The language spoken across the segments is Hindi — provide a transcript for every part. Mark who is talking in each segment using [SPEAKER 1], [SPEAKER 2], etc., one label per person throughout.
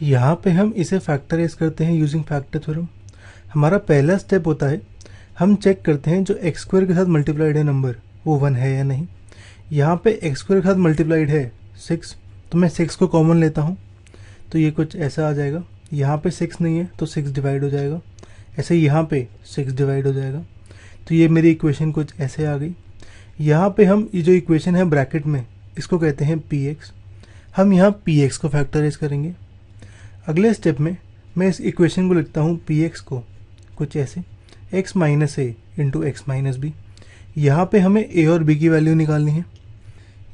[SPEAKER 1] यहाँ पे हम इसे फैक्टराइज करते हैं यूजिंग फैक्टर थ्योरम। हमारा पहला स्टेप होता है हम चेक करते हैं जो एक्स स्क्वायर के साथ मल्टीप्लाइड है नंबर वो 1 है या नहीं। यहाँ पे एक्स स्क्वायर के साथ मल्टीप्लाइड है 6, तो मैं 6 को कॉमन लेता हूँ तो ये कुछ ऐसा आ जाएगा। यहाँ पे 6 नहीं है तो 6 डिवाइड हो जाएगा, ऐसे यहाँ पे 6 डिवाइड हो जाएगा। तो ये मेरी इक्वेशन कुछ ऐसे आ गई। यहाँ पे हम ये जो इक्वेशन है ब्रैकेट में इसको कहते हैं पी एक्स। हम यहाँ पी एक्स को फैक्टराइज करेंगे। अगले स्टेप में मैं इस इक्वेशन को लिखता हूँ पी एक्स को कुछ ऐसे x माइनस ए इंटू एक्स माइनस बी। यहाँ पर हमें a और b की वैल्यू निकालनी है।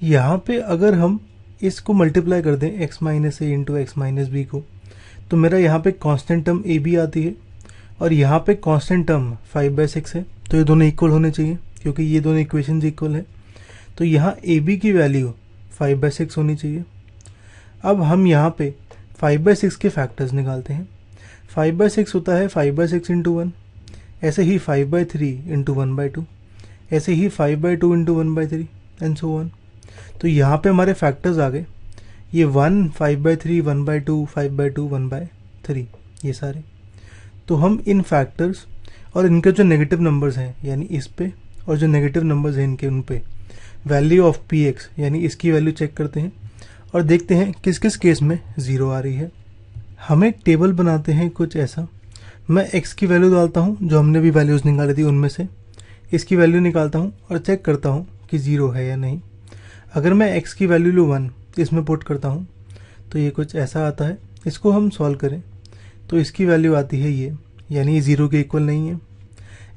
[SPEAKER 1] यहाँ पे अगर हम इसको मल्टीप्लाई कर दें x माइनस ए इंटू एक्स माइनस बी को, तो मेरा यहाँ पे कांस्टेंट टर्म ए बी आती है और यहाँ पे कांस्टेंट टर्म 5/6 है। तो ये दोनों इक्वल होने चाहिए क्योंकि ये दोनों इक्वेशंस इक्वल है। तो यहाँ ए बी की वैल्यू 5/6 होनी चाहिए। अब हम यहाँ पे 5/6 के फैक्टर्स निकालते हैं। 5/6 होता है 5/6 इंटू 1, ऐसे ही 5/3 इंटू 1/2, ऐसे ही 5/2 इंटू 1/3 एंड सो ऑन। तो यहाँ पे हमारे फैक्टर्स आ गए, ये 1, 5/3, 1/2, 5/2, 1/3 ये सारे। तो हम इन फैक्टर्स और इनके जो नेगेटिव नंबर्स हैं यानी इस पे और जो नेगेटिव नंबर्स हैं इनके उन पे वैल्यू ऑफ पी एक्स यानी इसकी वैल्यू चेक करते हैं और देखते हैं किस किस केस में 0 आ रही है। हम एक टेबल बनाते हैं कुछ ऐसा। मैं x की वैल्यू डालता हूँ जो हमने भी वैल्यूज़ निकाली थी उनमें से, इसकी वैल्यू निकालता हूँ और चेक करता हूँ कि 0 है या नहीं। अगर मैं x की वैल्यू लूँ 1 इसमें पुट करता हूँ तो ये कुछ ऐसा आता है। इसको हम सॉल्व करें तो इसकी वैल्यू आती है ये, यानी ये 0 के इक्वल नहीं है।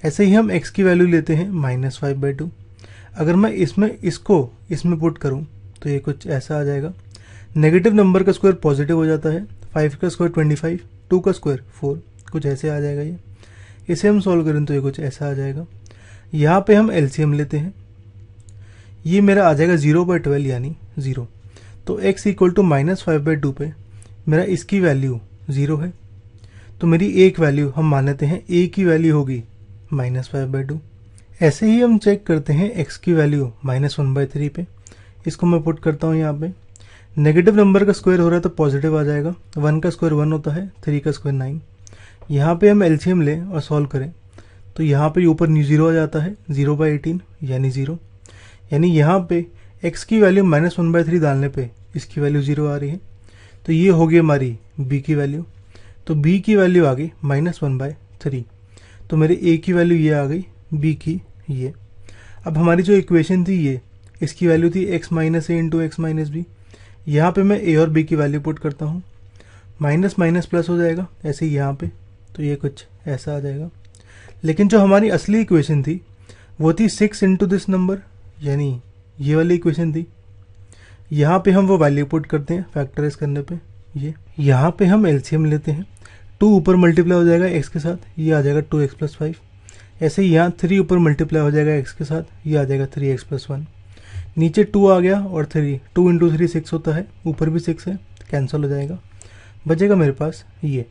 [SPEAKER 1] ऐसे ही हम x की वैल्यू लेते हैं -5/2। अगर मैं इसमें पुट करूँ तो ये कुछ ऐसा आ जाएगा। नेगेटिव नंबर का स्क्वायर पॉजिटिव हो जाता है, 5 का स्क्वायर 25, 2 का स्क्वायर 4, कुछ ऐसे आ जाएगा ये। इसे हम सॉल्व करें तो ये कुछ ऐसा आ जाएगा। यहाँ पे हम एलसीएम लेते हैं, ये मेरा आ जाएगा 0/12 यानी 0। तो x इक्वल टू -5/2 पे मेरा इसकी वैल्यू 0 है। तो मेरी एक वैल्यू हम मान लेते हैं a की वैल्यू होगी -5/2। ऐसे ही हम चेक करते हैं x की वैल्यू -1/3 पे। इसको मैं पुट करता हूँ यहाँ पे। नेगेटिव नंबर का स्क्वायर हो रहा है तो पॉजिटिव आ जाएगा, 1 का स्क्वायर 1 होता है, 3 का स्क्वायर 9। यहाँ पे हम एलसीएम लें और सॉल्व करें तो यहाँ पे ऊपर 0 आ जाता है, 0/18 यानी 0। यानी यहाँ पे x की वैल्यू -1/3 डालने पे इसकी वैल्यू 0 आ रही है। तो ये होगी हमारी b की वैल्यू। तो b की वैल्यू आ गई -1/3। तो मेरे a की वैल्यू ये आ गई, b की ये। अब हमारी जो इक्वेशन थी ये, इसकी वैल्यू थी x माइनस ए इंटू एक्स माइनस बी। यहाँ पर मैं a और b की वैल्यू पुट करता हूँ, माइनस माइनस प्लस हो जाएगा ऐसे ही यहाँ पे। तो ये कुछ ऐसा आ जाएगा। लेकिन जो हमारी असली इक्वेशन थी वो थी 6 इंटू दिस नंबर, यानी ये वाली इक्वेशन थी। यहाँ पे हम वो वैल्यू पुट करते हैं फैक्टराइज करने पे। ये यहाँ पे हम एलसीएम लेते हैं, 2 ऊपर मल्टीप्लाई हो जाएगा x के साथ, ये आ जाएगा 2x + 5। ऐसे ही यहाँ 3 ऊपर मल्टीप्लाई हो जाएगा x के साथ, ये आ जाएगा 3x + 1। नीचे 2 आ गया और 3, 2 इंटू 3 6 होता है, ऊपर भी 6 है, कैंसिल हो जाएगा, बचेगा मेरे पास ये।